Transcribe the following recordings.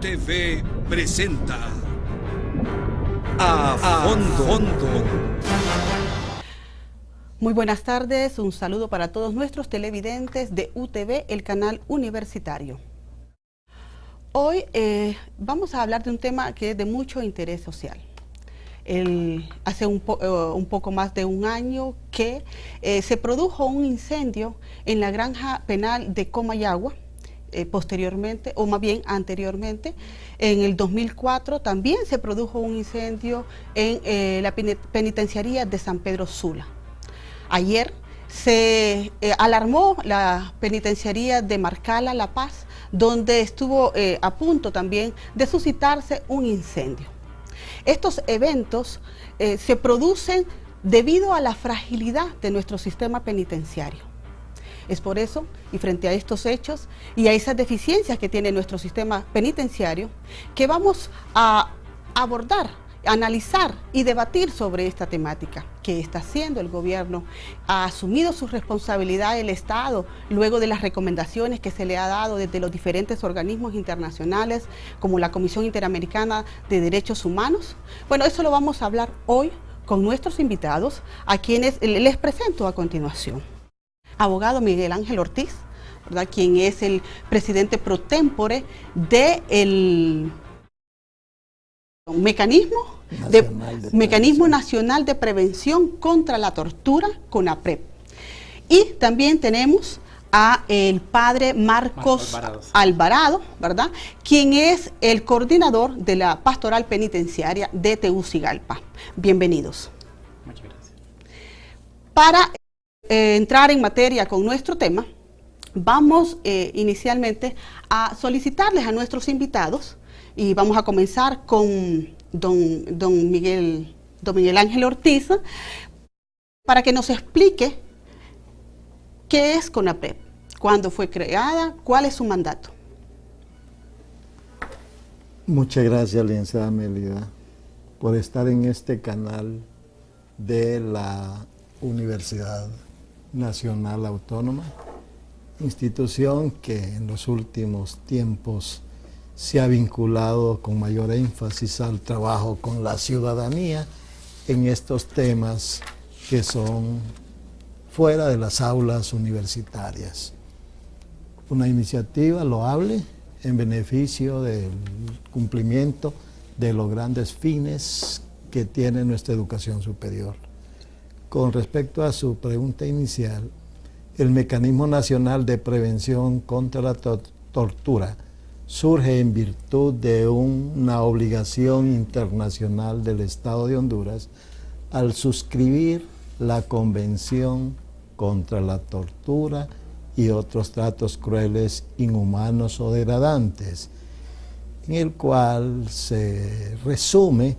UTV presenta A Fondo. Muy buenas tardes, un saludo para todos nuestros televidentes de UTV, el canal universitario. Hoy vamos a hablar de un tema que es de mucho interés social. Hace un poco más de un año que se produjo un incendio en la granja penal de Comayagua. Posteriormente, o más bien anteriormente, en el 2004 también se produjo un incendio en la penitenciaría de San Pedro Sula. Ayer se alarmó la penitenciaría de Marcala, La Paz, donde estuvo a punto también de suscitarse un incendio. Estos eventos se producen debido a la fragilidad de nuestro sistema penitenciario. Es por eso, y frente a estos hechos y a esas deficiencias que tiene nuestro sistema penitenciario, que vamos a abordar, analizar y debatir sobre esta temática. ¿Qué está haciendo el gobierno? ¿Ha asumido su responsabilidad el Estado luego de las recomendaciones que se le ha dado desde los diferentes organismos internacionales, como la Comisión Interamericana de Derechos Humanos? Bueno, eso lo vamos a hablar hoy con nuestros invitados, a quienes les presento a continuación. Abogado Miguel Ángel Ortiz, ¿verdad?, quien es el presidente pro tempore del Mecanismo Nacional de Prevención contra la Tortura, CONAPREP. Y también tenemos a el padre Marcos Alvarado, ¿verdad?, quien es el coordinador de la Pastoral Penitenciaria de Tegucigalpa. Bienvenidos. Muchas gracias. Para entrar en materia con nuestro tema, vamos inicialmente a solicitarles a nuestros invitados, y vamos a comenzar con don Miguel Ángel Ortiz, para que nos explique qué es CONAPREP, cuándo fue creada, cuál es su mandato. Muchas gracias, licenciada Melida, por estar en este canal de la Universidad Nacional Autónoma, institución que en los últimos tiempos se ha vinculado con mayor énfasis al trabajo con la ciudadanía en estos temas que son fuera de las aulas universitarias. Una iniciativa loable en beneficio del cumplimiento de los grandes fines que tiene nuestra educación superior. Con respecto a su pregunta inicial, el Mecanismo Nacional de Prevención contra la Tortura surge en virtud de una obligación internacional del Estado de Honduras al suscribir la Convención contra la Tortura y otros tratos crueles, inhumanos o degradantes, en el cual se resume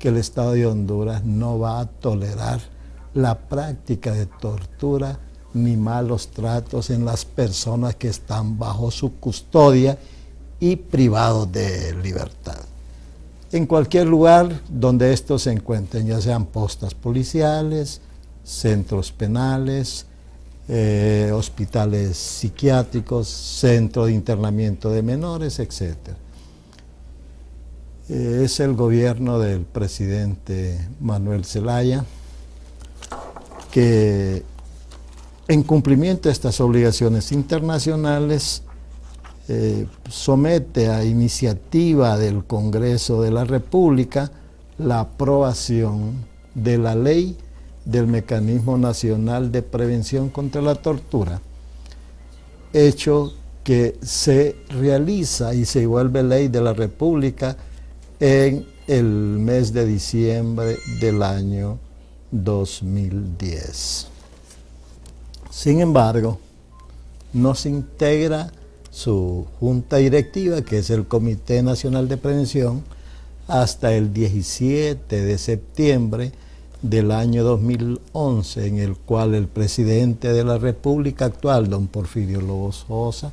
que el Estado de Honduras no va a tolerar la práctica de tortura ni malos tratos en las personas que están bajo su custodia y privados de libertad. En cualquier lugar donde estos se encuentren, ya sean postas policiales, centros penales, hospitales psiquiátricos, centro de internamiento de menores, etc. Es el gobierno del presidente Manuel Zelaya que, en cumplimiento de estas obligaciones internacionales, somete a iniciativa del Congreso de la República la aprobación de la ley del Mecanismo Nacional de Prevención contra la Tortura, hecho que se realiza y se vuelve ley de la República en el mes de diciembre del año 2010. Sin embargo, no se integra su junta directiva, que es el Comité Nacional de Prevención, hasta el 17 de septiembre del año 2011, en el cual el presidente de la República actual, don Porfirio Lobo Sosa,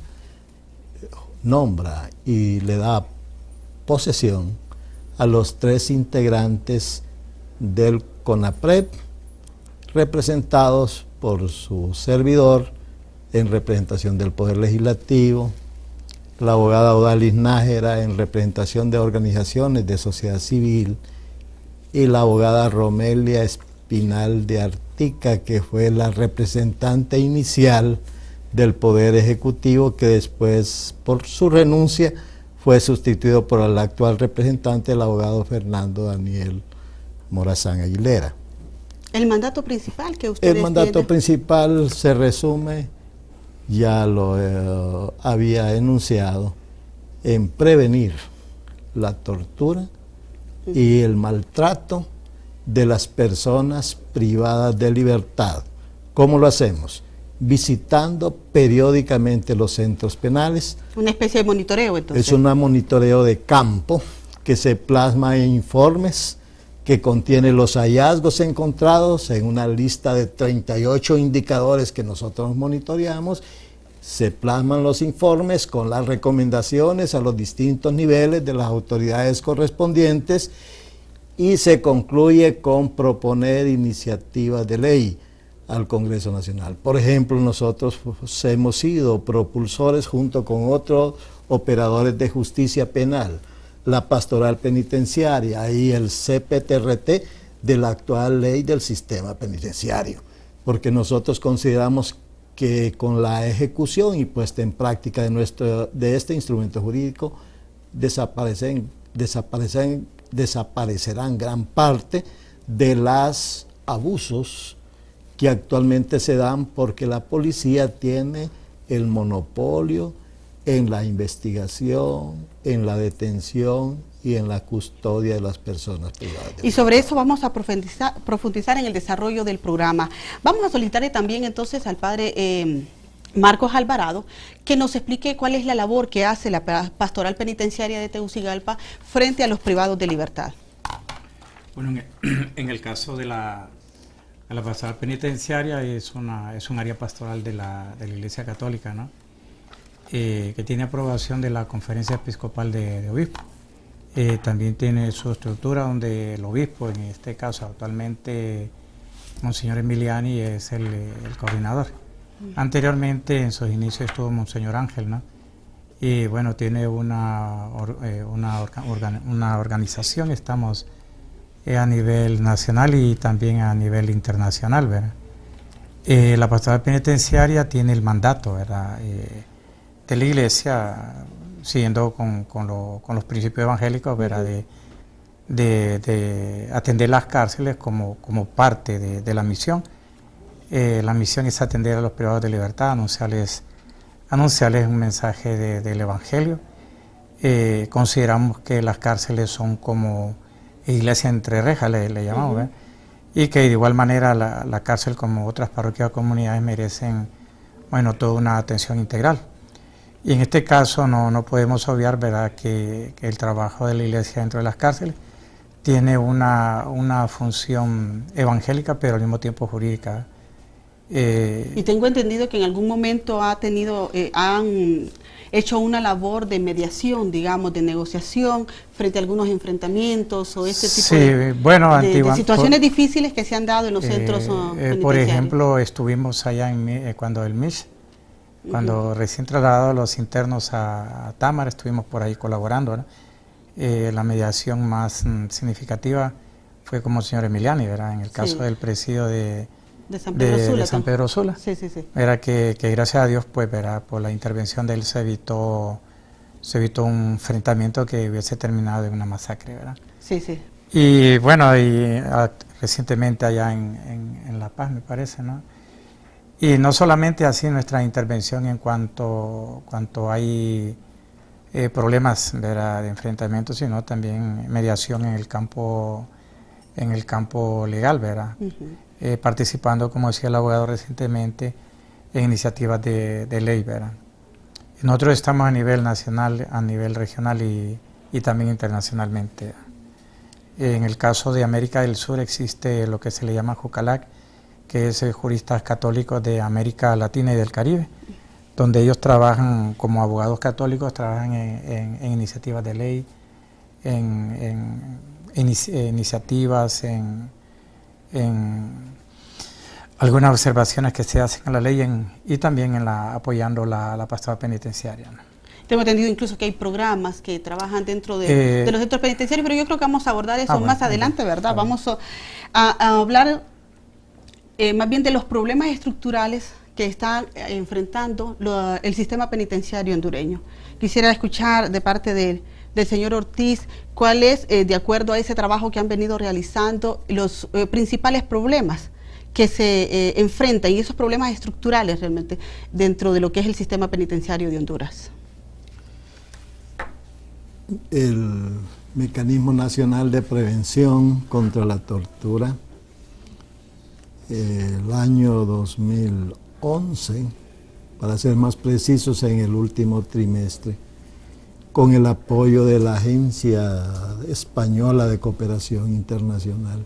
nombra y le da posesión a los 3 integrantes del CONAPREP, representados por su servidor en representación del Poder Legislativo, la abogada Odalis Nájera en representación de organizaciones de sociedad civil, y la abogada Romelia Espinal de Artica, que fue la representante inicial del Poder Ejecutivo, que después, por su renuncia, fue sustituido por el actual representante, el abogado Fernando Daniel Morazán Aguilera. El mandato principal que ustedes El mandato tienen. principal se resume, ya lo había enunciado, en prevenir la tortura y el maltrato de las personas privadas de libertad. ¿Cómo lo hacemos? Visitando periódicamente los centros penales. Una especie de monitoreo, entonces. Es un monitoreo de campo que se plasma en informes que contiene los hallazgos encontrados en una lista de 38 indicadores que nosotros monitoreamos. Se plasman los informes con las recomendaciones a los distintos niveles de las autoridades correspondientes y se concluye con proponer iniciativas de ley al Congreso Nacional. Por ejemplo, nosotros hemos sido propulsores junto con otros operadores de justicia penal, la pastoral penitenciaria y el CPTRT de la actual ley del sistema penitenciario, porque nosotros consideramos que con la ejecución y puesta en práctica de este instrumento jurídico desaparecerán gran parte de los abusos que actualmente se dan, porque la policía tiene el monopolio en la investigación, en la detención y en la custodia de las personas privadas. Y sobre eso vamos a profundizar en el desarrollo del programa. Vamos a solicitarle también entonces al padre Marcos Alvarado que nos explique cuál es la labor que hace la Pastoral Penitenciaria de Tegucigalpa frente a los privados de libertad. Bueno, en el caso de la Pastoral Penitenciaria es un área pastoral de la Iglesia Católica, ¿no? Que tiene aprobación de la Conferencia Episcopal de Obispos. También tiene su estructura donde el obispo, en este caso actualmente Monseñor Emiliani, es el coordinador. Anteriormente en sus inicios estuvo Monseñor Ángel, ¿no? Y bueno, tiene una organización, estamos a nivel nacional y también a nivel internacional, ¿verdad? La Pastoral Penitenciaria tiene el mandato, ¿verdad? De la Iglesia, siguiendo con los principios evangélicos, ¿verdad? De atender las cárceles como parte de la misión. La misión es atender a los privados de libertad, anunciarles un mensaje del Evangelio. Consideramos que las cárceles son como iglesia entre rejas, le llamamos, ¿verdad? Y que de igual manera la cárcel, como otras parroquias o comunidades, merecen, bueno, toda una atención integral. Y en este caso no podemos obviar, ¿verdad?, que el trabajo de la iglesia dentro de las cárceles tiene una función evangélica, pero al mismo tiempo jurídica. Y tengo entendido que en algún momento han hecho una labor de mediación, digamos, de negociación frente a algunos enfrentamientos o este tipo de situaciones difíciles que se han dado en los centros penitenciarios. Por ejemplo, estuvimos allá cuando el MISH, cuando recién trasladados los internos a Támara, estuvimos por ahí colaborando, ¿no? La mediación más significativa fue como el señor Emiliani, ¿verdad? En el caso del presidio de San Pedro Sula. Sí. Era que gracias a Dios, pues, ¿verdad?, por la intervención de él se evitó un enfrentamiento que hubiese terminado en una masacre, ¿verdad? Sí. Y bueno, recientemente allá en La Paz, me parece, ¿no? Y no solamente así nuestra intervención en cuanto hay problemas, ¿verdad?, de enfrentamiento, sino también mediación en el campo legal, ¿verdad? Participando, como decía el abogado recientemente, en iniciativas de ley, ¿verdad? Nosotros estamos a nivel nacional, a nivel regional y también internacionalmente. En el caso de América del Sur existe lo que se le llama JUCALAC, que es Juristas Católicos de América Latina y del Caribe, donde ellos trabajan como abogados católicos, trabajan en iniciativas de ley, en iniciativas, en algunas observaciones que se hacen a la ley y también apoyando la pastoral penitenciaria, ¿no? Tengo entendido incluso que hay programas que trabajan dentro de los centros penitenciarios, pero yo creo que vamos a abordar eso más adelante, ¿verdad? Vamos a hablar más bien de los problemas estructurales que está enfrentando el sistema penitenciario hondureño. Quisiera escuchar de parte del señor Ortiz cuál es, de acuerdo a ese trabajo que han venido realizando, los principales problemas que se enfrentan y esos problemas estructurales realmente dentro de lo que es el sistema penitenciario de Honduras. El Mecanismo Nacional de Prevención contra la Tortura, el año 2011, para ser más precisos, en el último trimestre, con el apoyo de la Agencia Española de Cooperación Internacional,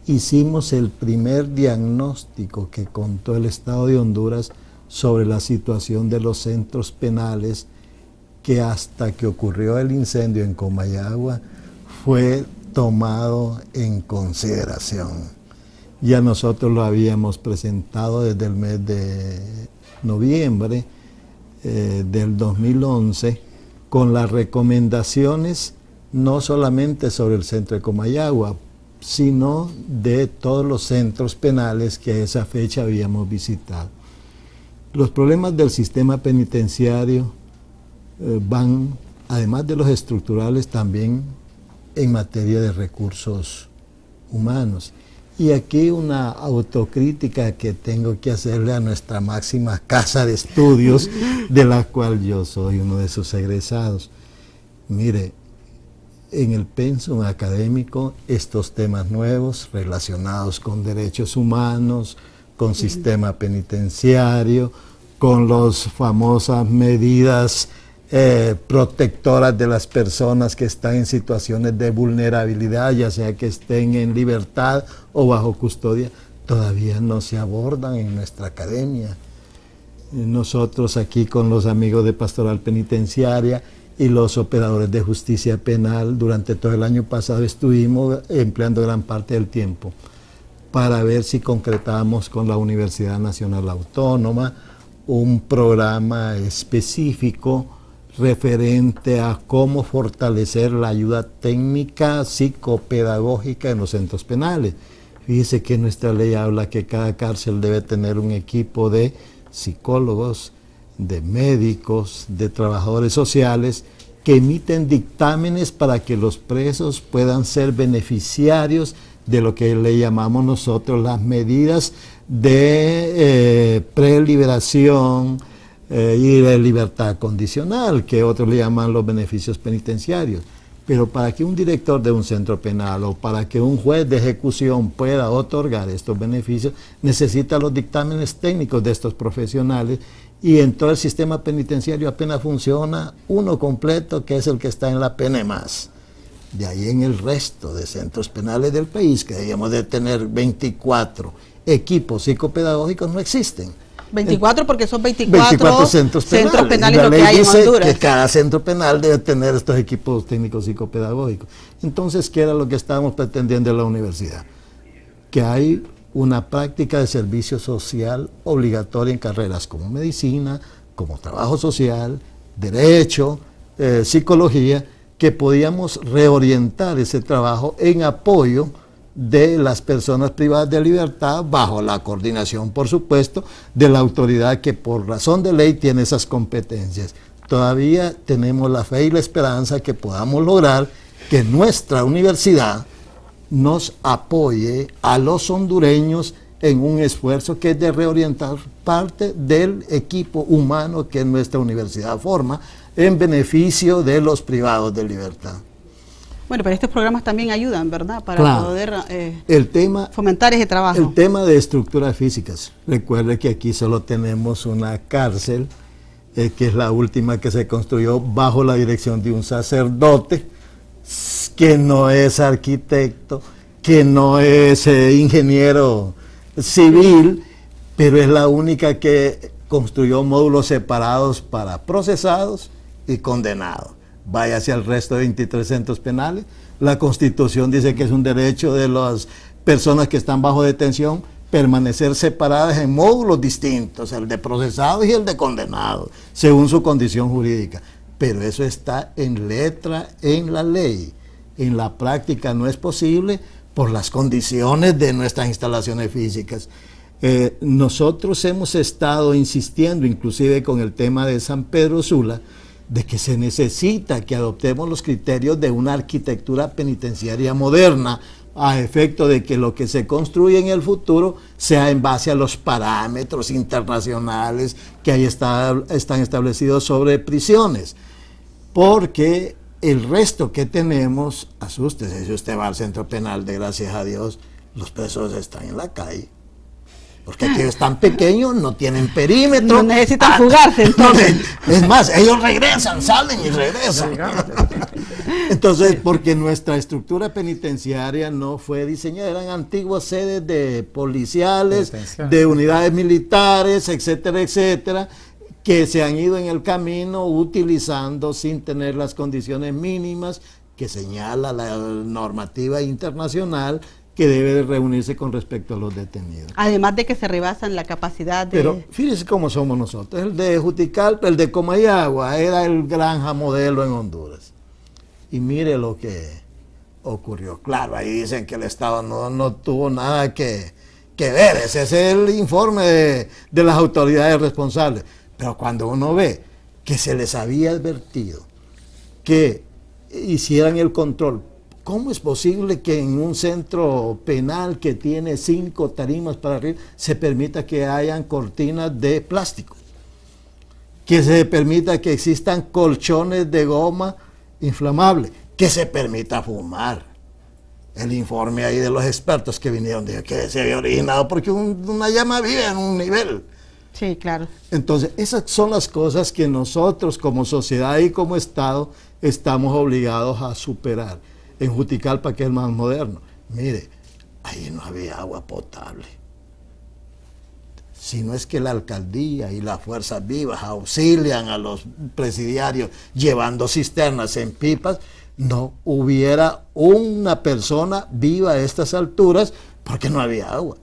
hicimos el primer diagnóstico que contó el Estado de Honduras sobre la situación de los centros penales, que hasta que ocurrió el incendio en Comayagua fue tomado en consideración. Ya nosotros lo habíamos presentado desde el mes de noviembre del 2011, con las recomendaciones no solamente sobre el centro de Comayagua, sino de todos los centros penales que a esa fecha habíamos visitado. Los problemas del sistema penitenciario van, además de los estructurales, también en materia de recursos humanos. Y aquí una autocrítica que tengo que hacerle a nuestra máxima casa de estudios, de la cual yo soy uno de sus egresados. Mire, en el pensum académico, estos temas nuevos relacionados con derechos humanos, con sistema penitenciario, con las famosas medidas protectoras de las personas que están en situaciones de vulnerabilidad, ya sea que estén en libertad o bajo custodia, todavía no se abordan en nuestra academia. Nosotros aquí con los amigos de Pastoral Penitenciaria y los operadores de justicia penal, durante todo el año pasado estuvimos empleando gran parte del tiempo para ver si concretábamos con la Universidad Nacional Autónoma un programa específico referente a cómo fortalecer la ayuda técnica psicopedagógica en los centros penales. Fíjese que nuestra ley habla que cada cárcel debe tener un equipo de psicólogos, de médicos, de trabajadores sociales, que emiten dictámenes para que los presos puedan ser beneficiarios de lo que le llamamos nosotros las medidas de preliberación y de libertad condicional, que otros le llaman los beneficios penitenciarios. Pero para que un director de un centro penal o para que un juez de ejecución pueda otorgar estos beneficios, necesita los dictámenes técnicos de estos profesionales, y en todo el sistema penitenciario apenas funciona uno completo, que es el que está en la PNMAS. De ahí en el resto de centros penales del país, que debíamos de tener 24 equipos psicopedagógicos, no existen. 24 porque son 24 centros penales lo que hay en Honduras. Que cada centro penal debe tener estos equipos técnicos psicopedagógicos. Entonces, ¿qué era lo que estábamos pretendiendo en la universidad? Que hay una práctica de servicio social obligatoria en carreras como medicina, como trabajo social, derecho, psicología, que podíamos reorientar ese trabajo en apoyo de las personas privadas de libertad, bajo la coordinación, por supuesto, de la autoridad que por razón de ley tiene esas competencias. Todavía tenemos la fe y la esperanza que podamos lograr que nuestra universidad nos apoye a los hondureños en un esfuerzo que es de reorientar parte del equipo humano que nuestra universidad forma en beneficio de los privados de libertad. Bueno, pero estos programas también ayudan, ¿verdad? Para poder fomentar ese trabajo. El tema de estructuras físicas. Recuerde que aquí solo tenemos una cárcel, que es la última que se construyó bajo la dirección de un sacerdote, que no es arquitecto, que no es ingeniero civil, pero es la única que construyó módulos separados para procesados y condenados. Vaya hacia el resto de 23 centros penales. La Constitución dice que es un derecho de las personas que están bajo detención permanecer separadas en módulos distintos, el de procesados y el de condenados, según su condición jurídica. pero eso está en letra en la ley. En la práctica no es posible por las condiciones de nuestras instalaciones físicas. Nosotros hemos estado insistiendo, inclusive con el tema de San Pedro Sula, de que se necesita que adoptemos los criterios de una arquitectura penitenciaria moderna, a efecto de que lo que se construye en el futuro sea en base a los parámetros internacionales que ahí están establecidos sobre prisiones. Porque el resto que tenemos, asústese, si usted va al centro penal, de gracias a Dios, los presos están en la calle. Porque aquellos tan pequeños no tienen perímetro. No necesitan fugarse, entonces. Es más, ellos regresan, salen y regresan. Entonces, porque nuestra estructura penitenciaria no fue diseñada, eran antiguas sedes de policiales, de unidades militares, etcétera, etcétera, que se han ido en el camino utilizando sin tener las condiciones mínimas que señala la normativa internacional que debe de reunirse con respecto a los detenidos. Además de que se rebasan la capacidad de... Pero fíjese cómo somos nosotros. El de Juticalpa, el de Comayagua, era el granja modelo en Honduras. Y mire lo que ocurrió. Claro, ahí dicen que el Estado no tuvo nada que ver. Ese es el informe de las autoridades responsables. Pero cuando uno ve que se les había advertido que hicieran el control, ¿cómo es posible que en un centro penal que tiene 5 tarimas para arriba se permita que hayan cortinas de plástico? Que se permita que existan colchones de goma inflamable, que se permita fumar. El informe ahí de los expertos que vinieron dijo que se había originado porque una llama vive en un nivel. Sí, claro. Entonces, esas son las cosas que nosotros como sociedad y como Estado estamos obligados a superar. En Juticalpa, que es el más moderno, mire, ahí no había agua potable. Si no es que la alcaldía y las fuerzas vivas auxilian a los presidiarios llevando cisternas en pipas, no hubiera una persona viva a estas alturas porque no había agua.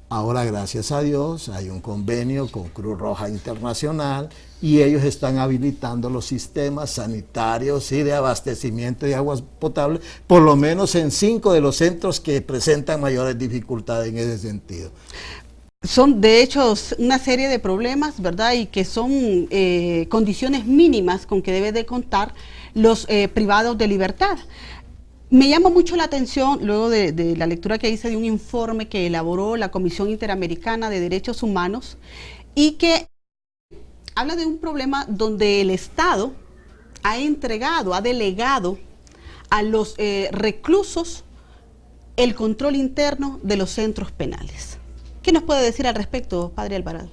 Ahora, gracias a Dios, hay un convenio con Cruz Roja Internacional y ellos están habilitando los sistemas sanitarios y de abastecimiento de aguas potables, por lo menos en 5 de los centros que presentan mayores dificultades en ese sentido. Son, de hecho, una serie de problemas, ¿verdad? Y que son condiciones mínimas con que debe de contar los privados de libertad. Me llama mucho la atención, luego de la lectura que hice de un informe que elaboró la Comisión Interamericana de Derechos Humanos y que habla de un problema donde el Estado ha entregado, ha delegado a los reclusos el control interno de los centros penales. ¿Qué nos puede decir al respecto, padre Alvarado?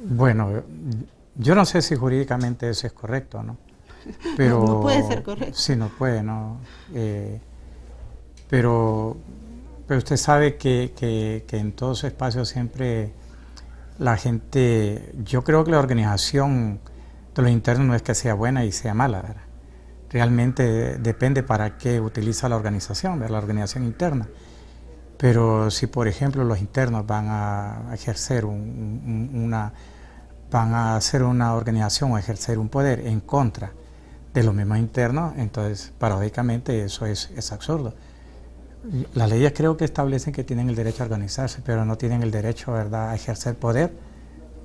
Bueno, yo no sé si jurídicamente eso es correcto, ¿no? Pero, no puede ser correcto. Sí, no puede, ¿no? Pero usted sabe que en todos esos espacios siempre la gente, yo creo que la organización de los internos no es que sea buena y sea mala, ¿verdad? Realmente depende para qué utiliza la organización, ¿verdad? La organización interna. Pero si, por ejemplo, los internos van a ejercer van a hacer una organización o ejercer un poder en contra de los mismos internos, entonces paradójicamente eso es absurdo. Las leyes creo que establecen que tienen el derecho a organizarse, pero no tienen el derecho, ¿verdad?, a ejercer poder,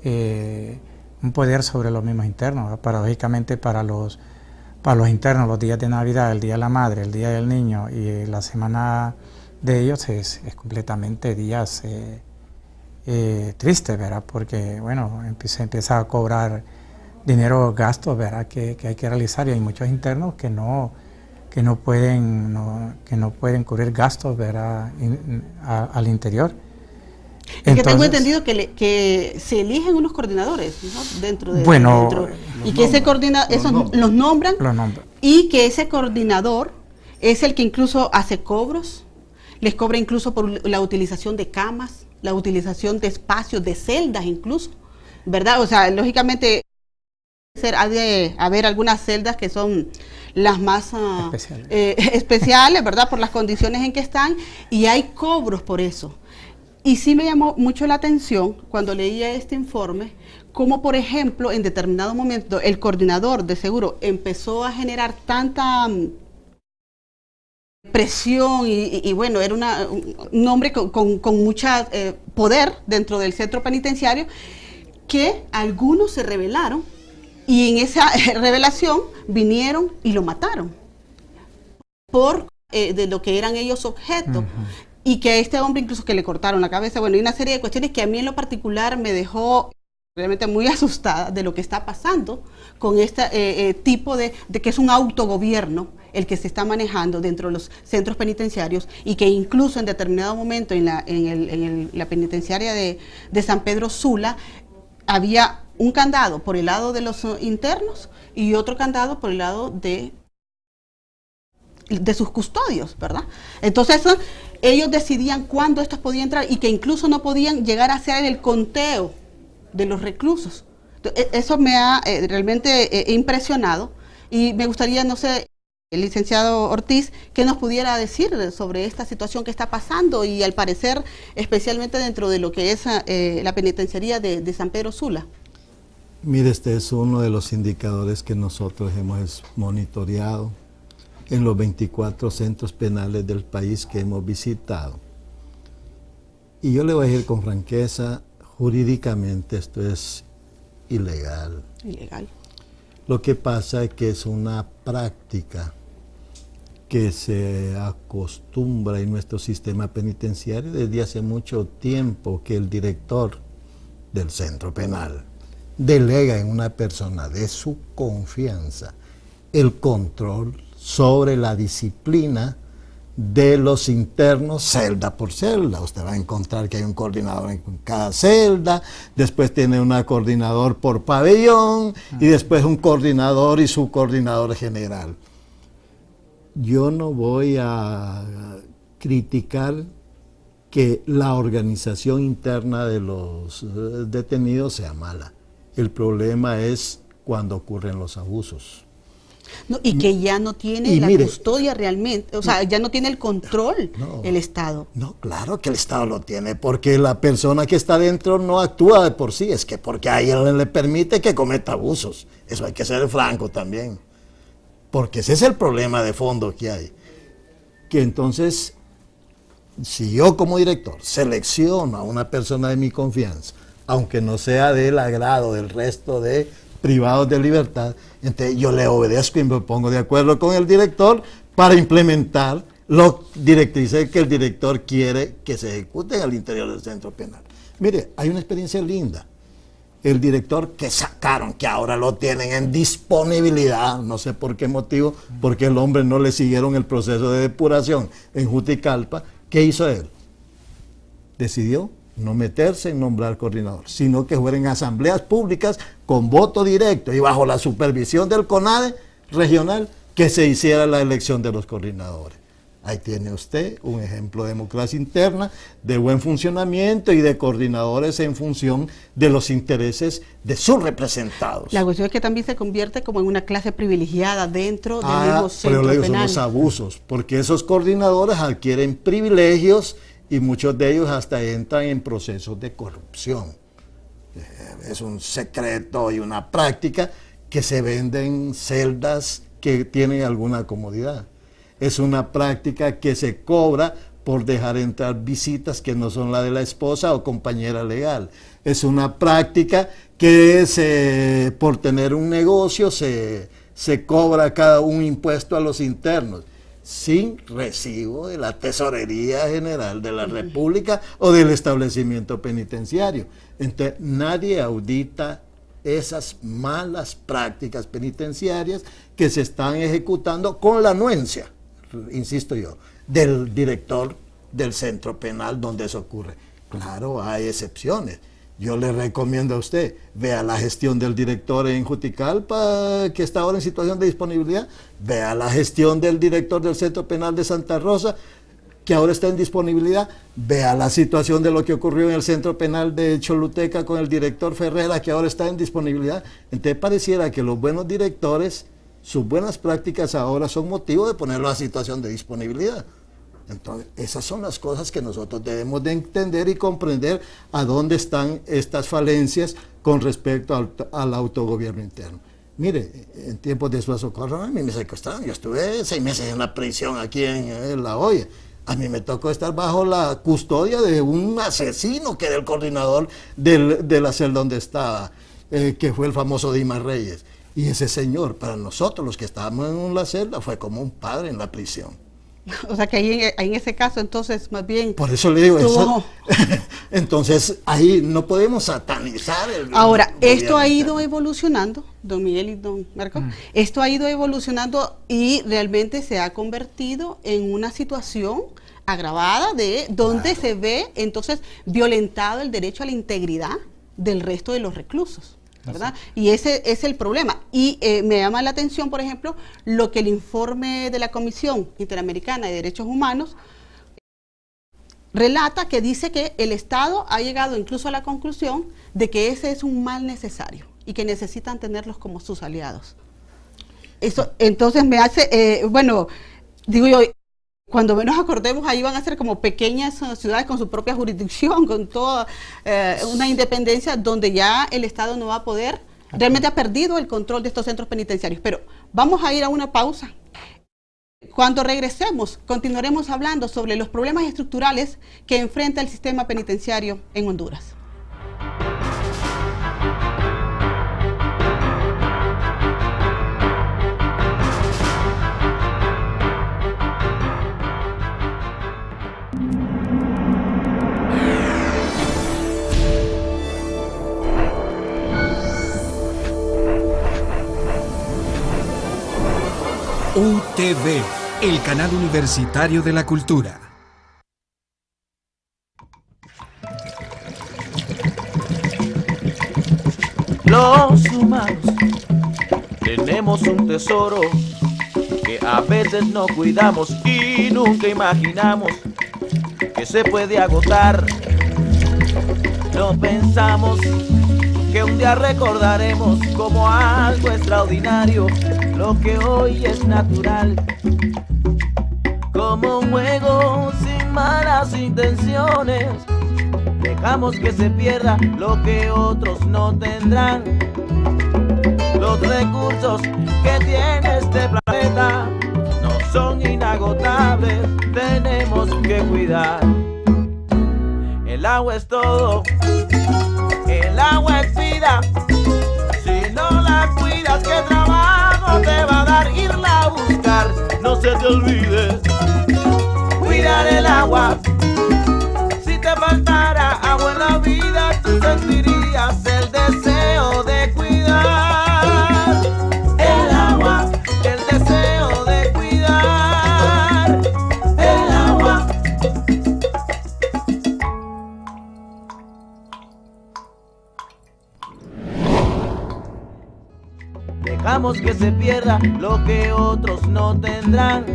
un poder sobre los mismos internos, ¿verdad? Paradójicamente para los internos los días de Navidad, el Día de la Madre, el Día del Niño y la semana de ellos es completamente días tristes, ¿verdad? Porque, bueno, se empieza a cobrar dinero, gastos, ¿verdad?, que hay que realizar, y hay muchos internos que no pueden cubrir gastos, ¿verdad?, al interior. Es que tengo entendido que se eligen unos coordinadores, ¿no?, dentro de... Bueno, y que ese coordinador, los nombran, y que ese coordinador es el que incluso hace cobros, les cobra incluso por la utilización de camas, la utilización de espacios, de celdas incluso, ¿verdad? O sea, lógicamente ha de haber algunas celdas que son las más especiales, ¿verdad?, por las condiciones en que están, y hay cobros por eso. Y sí me llamó mucho la atención cuando leía este informe, como por ejemplo en determinado momento el coordinador de seguro empezó a generar tanta presión y bueno, era un hombre con mucho poder dentro del centro penitenciario, que algunos se rebelaron y en esa revelación vinieron y lo mataron por de lo que eran ellos objeto. Y que a este hombre incluso que le cortaron la cabeza, bueno, y una serie de cuestiones que a mí en lo particular me dejó realmente muy asustada de lo que está pasando con este tipo de que es un autogobierno el que se está manejando dentro de los centros penitenciarios, y que incluso en determinado momento en la penitenciaria de San Pedro Sula había un candado por el lado de los internos y otro candado por el lado de sus custodios, ¿verdad? Entonces ellos decidían cuándo estos podían entrar y que incluso no podían llegar a hacer el conteo de los reclusos. Eso me ha realmente impresionado, y me gustaría, no sé, el licenciado Ortiz, que nos pudiera decir sobre esta situación que está pasando y al parecer especialmente dentro de lo que es la penitenciaría de San Pedro Sula. Mire, este es uno de los indicadores que nosotros hemos monitoreado en los 24 centros penales del país que hemos visitado. Y yo le voy a decir con franqueza, jurídicamente esto es ilegal. Ilegal. Lo que pasa es que es una práctica que se acostumbra en nuestro sistema penitenciario desde hace mucho tiempo, que el director del centro penal delega en una persona de su confianza el control sobre la disciplina de los internos celda por celda. Usted va a encontrar que hay un coordinador en cada celda, después tiene un coordinador por pabellón y después un coordinador y subcoordinador general. Yo no voy a criticar que la organización interna de los detenidos sea mala. El problema es cuando ocurren los abusos. No, y que ya no tiene la custodia realmente, o sea, ya no tiene el control el Estado. No, claro que el Estado lo tiene, porque la persona que está dentro no actúa de por sí, es que porque a él le permite que cometa abusos. Eso hay que ser franco también, porque ese es el problema de fondo que hay. Que entonces, si yo como director selecciono a una persona de mi confianza, aunque no sea del agrado del resto de privados de libertad, entonces yo le obedezco y me pongo de acuerdo con el director para implementar las directrices que el director quiere que se ejecuten al interior del centro penal. Mire, hay una experiencia linda. El director que sacaron, que ahora lo tienen en disponibilidad, no sé por qué motivo, porque el hombre no le siguieron el proceso de depuración en Juticalpa. ¿Qué hizo él? Decidió no meterse en nombrar coordinador, sino que fueran asambleas públicas con voto directo y bajo la supervisión del CONADE regional que se hiciera la elección de los coordinadores. Ahí tiene usted un ejemplo de democracia interna, de buen funcionamiento y de coordinadores en función de los intereses de sus representados. La cuestión es que también se convierte como en una clase privilegiada dentro del mismo centro pero penal. son los abusos, porque esos coordinadores adquieren privilegios y muchos de ellos hasta entran en procesos de corrupción. Es un secreto y una práctica que se venden celdas que tienen alguna comodidad. Es una práctica que se cobra por dejar entrar visitas que no son la de la esposa o compañera legal. Es una práctica que por tener un negocio se cobra cada un impuesto a los internos, sin recibo de la Tesorería General de la República o del establecimiento penitenciario. Entonces, nadie audita esas malas prácticas penitenciarias que se están ejecutando con la anuencia, insisto yo, del director del centro penal donde eso ocurre. Claro, hay excepciones. Yo le recomiendo a usted, vea la gestión del director en Juticalpa, que está ahora en situación de disponibilidad, vea la gestión del director del Centro Penal de Santa Rosa, que ahora está en disponibilidad, vea la situación de lo que ocurrió en el Centro Penal de Choluteca con el director Ferrera, que ahora está en disponibilidad. Entonces pareciera que los buenos directores, sus buenas prácticas ahora son motivo de ponerlo a situación de disponibilidad. Entonces, esas son las cosas que nosotros debemos de entender y comprender a dónde están estas falencias con respecto al autogobierno interno. Mire, en tiempos de su socorro a mí me secuestraron, yo estuve 6 meses en la prisión aquí en La Hoya. A mí me tocó estar bajo la custodia de un asesino que era el coordinador de la celda donde estaba, que fue el famoso Dimas Reyes. Y ese señor, para nosotros los que estábamos en la celda, fue como un padre en la prisión. O sea que ahí en ese caso, entonces, más bien... Por eso le digo, entonces ahí no podemos satanizar el Ahora, esto ha ido interno. evolucionando, don Miguel y don Marco, esto ha ido evolucionando y realmente se ha convertido en una situación agravada donde se ve entonces violentado el derecho a la integridad del resto de los reclusos, ¿verdad? Y ese es el problema. Y me llama la atención, por ejemplo, lo que el informe de la Comisión Interamericana de Derechos Humanos relata, que dice que el Estado ha llegado incluso a la conclusión de que ese es un mal necesario y que necesitan tenerlos como sus aliados. Eso entonces me hace, bueno, digo yo, cuando menos acordemos, ahí van a ser como pequeñas ciudades con su propia jurisdicción, con toda una independencia donde ya el Estado no va a poder, realmente ha perdido el control de estos centros penitenciarios. Pero vamos a ir a una pausa. Cuando regresemos, continuaremos hablando sobre los problemas estructurales que enfrenta el sistema penitenciario en Honduras. UTV, el canal universitario de la cultura. Los humanos tenemos un tesoro que a veces no cuidamos y nunca imaginamos que se puede agotar. No pensamos que un día recordaremos como algo extraordinario lo que hoy es natural, como un juego sin malas intenciones. Dejamos que se pierda lo que otros no tendrán. Los recursos que tiene este planeta no son inagotables, tenemos que cuidar. El agua es todo, el agua es vida. Si no la cuidas, ¿qué trabajo te va a dar irla a buscar? No se te olvide cuidar el agua. Si te faltara agua en la vida, tú sentirías el deseo de cuidar el agua, el deseo de cuidar el agua. Dejamos que se pierda lo que otros no tendrán.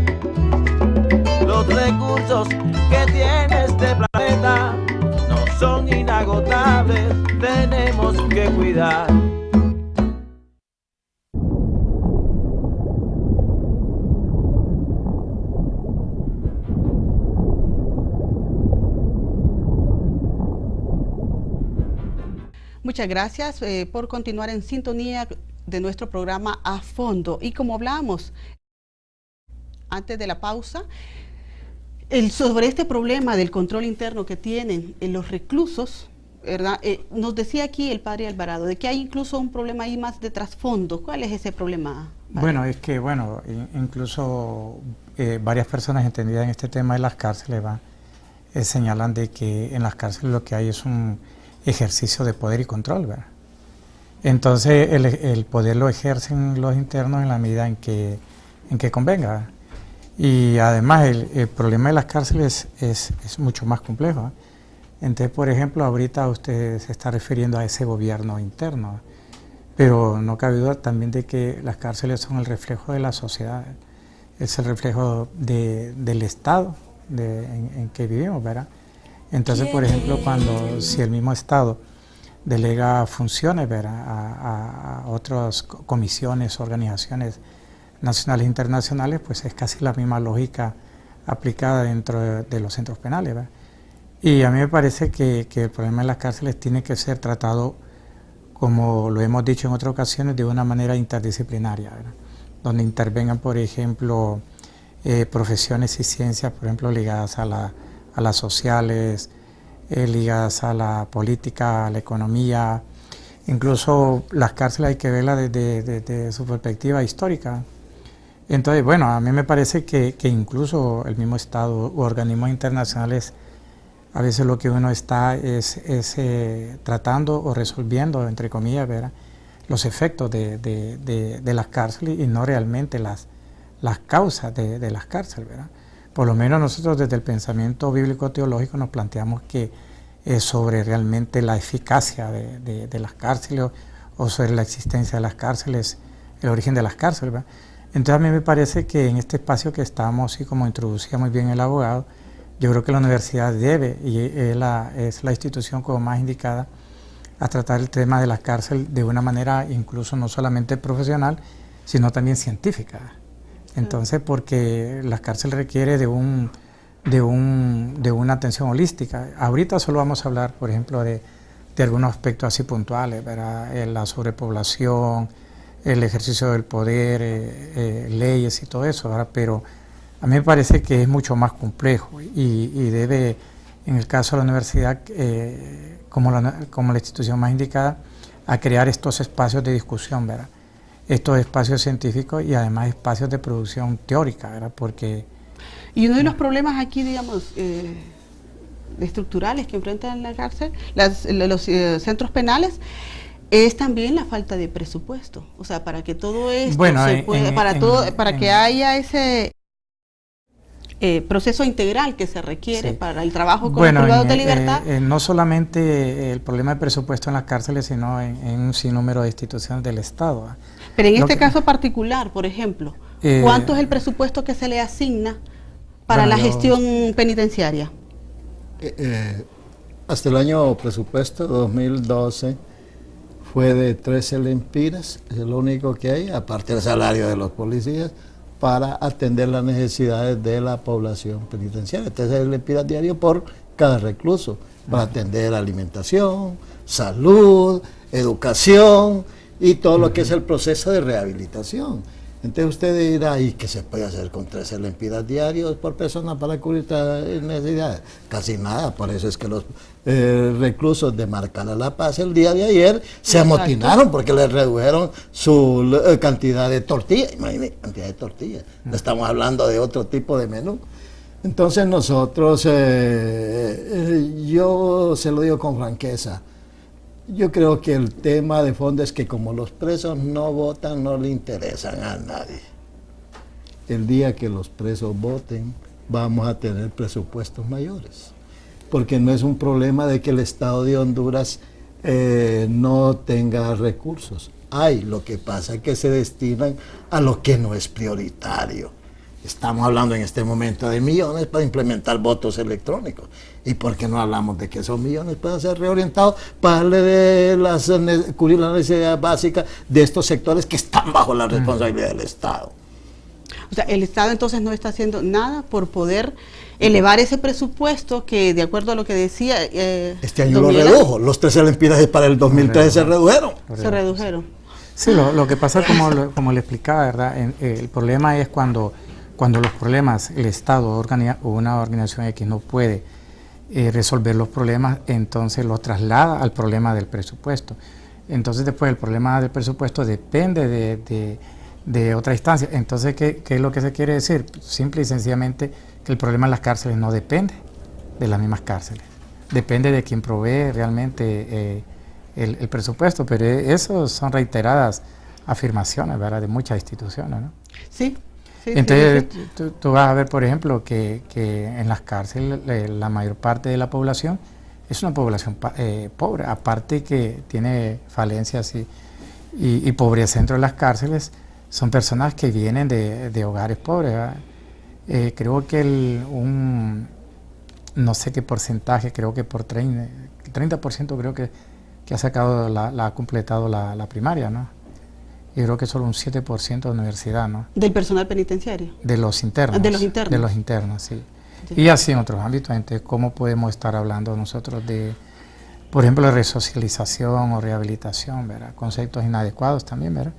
Los recursos que tiene este planeta no son inagotables, tenemos que cuidar. Muchas gracias por continuar en sintonía de nuestro programa A Fondo. Y como hablábamos antes de la pausa, sobre este problema del control interno que tienen los reclusos, ¿verdad? Nos decía aquí el padre Alvarado de que hay incluso un problema ahí más de trasfondo. ¿Cuál es ese problema, padre? Bueno, es que incluso varias personas entendidas en este tema de las cárceles señalan de que en las cárceles lo que hay es un ejercicio de poder y control, ¿verdad? Entonces el poder lo ejercen los internos en la medida en que convenga, ¿verdad? Y además el problema de las cárceles es mucho más complejo, ¿eh? Entonces, por ejemplo, ahorita usted se está refiriendo a ese gobierno interno, ¿eh? Pero no cabe duda también de que las cárceles son el reflejo de la sociedad, ¿eh? Es el reflejo del Estado en que vivimos, ¿verdad? Entonces, por ejemplo, si el mismo Estado delega funciones, ¿verdad?, a otras comisiones, organizaciones nacionales e internacionales, pues es casi la misma lógica aplicada dentro de los centros penales, ¿verdad? Y a mí me parece que el problema de las cárceles tiene que ser tratado, como lo hemos dicho en otras ocasiones, de una manera interdisciplinaria, ¿verdad? Donde intervengan, por ejemplo, profesiones y ciencias, por ejemplo, ligadas a las sociales, ligadas a la política, a la economía. Incluso las cárceles hay que verlas desde su perspectiva histórica. Entonces, bueno, a mí me parece que incluso el mismo Estado u organismos internacionales, a veces lo que uno está es tratando o resolviendo, entre comillas, ¿verdad?, los efectos de las cárceles y no realmente las causas de las cárceles, ¿verdad? Por lo menos nosotros desde el pensamiento bíblico-teológico nos planteamos que sobre realmente la eficacia de las cárceles o sobre la existencia de las cárceles, el origen de las cárceles, ¿verdad? Entonces a mí me parece que en este espacio que estamos, y como introducía muy bien el abogado, yo creo que la universidad debe, y es la institución como más indicada, a tratar el tema de la cárcel de una manera incluso no solamente profesional, sino también científica. Entonces, porque la cárcel requiere de una atención holística. Ahorita solo vamos a hablar, por ejemplo, de algunos aspectos así puntuales, ¿verdad? La sobrepoblación, el ejercicio del poder, leyes y todo eso, ¿verdad? Pero a mí me parece que es mucho más complejo y debe, en el caso de la universidad, como la institución más indicada, a crear estos espacios de discusión, ¿verdad? Estos espacios científicos y además espacios de producción teórica, ¿verdad? Porque... Y uno de los problemas aquí, digamos, estructurales que enfrentan la cárcel, los centros penales, es también la falta de presupuesto. O sea, para que todo esto se pueda, para que haya ese proceso integral que se requiere, sí, para el trabajo con los privados de libertad. No solamente el problema de presupuesto en las cárceles, sino en un sinnúmero de instituciones del Estado. Pero en este caso particular, por ejemplo, ¿cuánto es el presupuesto que se le asigna para la gestión penitenciaria? Hasta el año presupuesto 2012 fue de 13 lempiras, es lo único que hay, aparte del salario de los policías, para atender las necesidades de la población penitenciaria. 13 lempiras diarios por cada recluso, para atender alimentación, salud, educación y todo lo que es el proceso de rehabilitación. Entonces usted dirá, ¿y qué se puede hacer con 13 lempiras diarios por persona para cubrir estas necesidades? Casi nada, por eso es que los reclusos de Marcala La Paz el día de ayer se amotinaron porque les redujeron su cantidad de tortillas. Imagínense, cantidad de tortillas. No estamos hablando de otro tipo de menú. Entonces nosotros, yo se lo digo con franqueza, yo creo que el tema de fondo es que como los presos no votan, no le interesan a nadie. El día que los presos voten, vamos a tener presupuestos mayores. Porque no es un problema de que el Estado de Honduras no tenga recursos. Lo que pasa es que se destinan a lo que no es prioritario. Estamos hablando en este momento de millones para implementar votos electrónicos. ¿Y por qué no hablamos de que esos millones puedan ser reorientados para cubrir las necesidades básicas de estos sectores que están bajo la responsabilidad del Estado? O sea, el Estado entonces no está haciendo nada por poder elevar ese presupuesto que, de acuerdo a lo que decía... este año lo redujo, los 13 lempiras para el 2013 se redujeron. Se redujeron. Sí, lo que pasa, como le explicaba, ¿verdad? El problema es cuando los problemas, el Estado o una organización X no puede resolver los problemas, entonces lo traslada al problema del presupuesto. Entonces después el problema del presupuesto depende de otra instancia. Entonces, ¿qué es lo que se quiere decir? Simple y sencillamente que el problema en las cárceles no depende de las mismas cárceles. Depende de quien provee realmente el presupuesto, pero eso son reiteradas afirmaciones, ¿verdad?, de muchas instituciones, ¿no? Sí. Sí, entonces tú vas a ver, por ejemplo, que en las cárceles la mayor parte de la población es una población pobre, aparte que tiene falencias y pobreza dentro de las cárceles, son personas que vienen de hogares pobres, ¿verdad? Creo que no sé qué porcentaje, creo que por 30% creo que ha sacado ha completado la primaria, ¿no? Yo creo que solo un 7% de universidad, ¿no? ¿Del personal penitenciario? De los internos. De los internos. De los internos, sí. Y así en otros ámbitos. Entonces, ¿cómo podemos estar hablando nosotros de, por ejemplo, de resocialización o rehabilitación, ¿verdad? Conceptos inadecuados también, ¿verdad?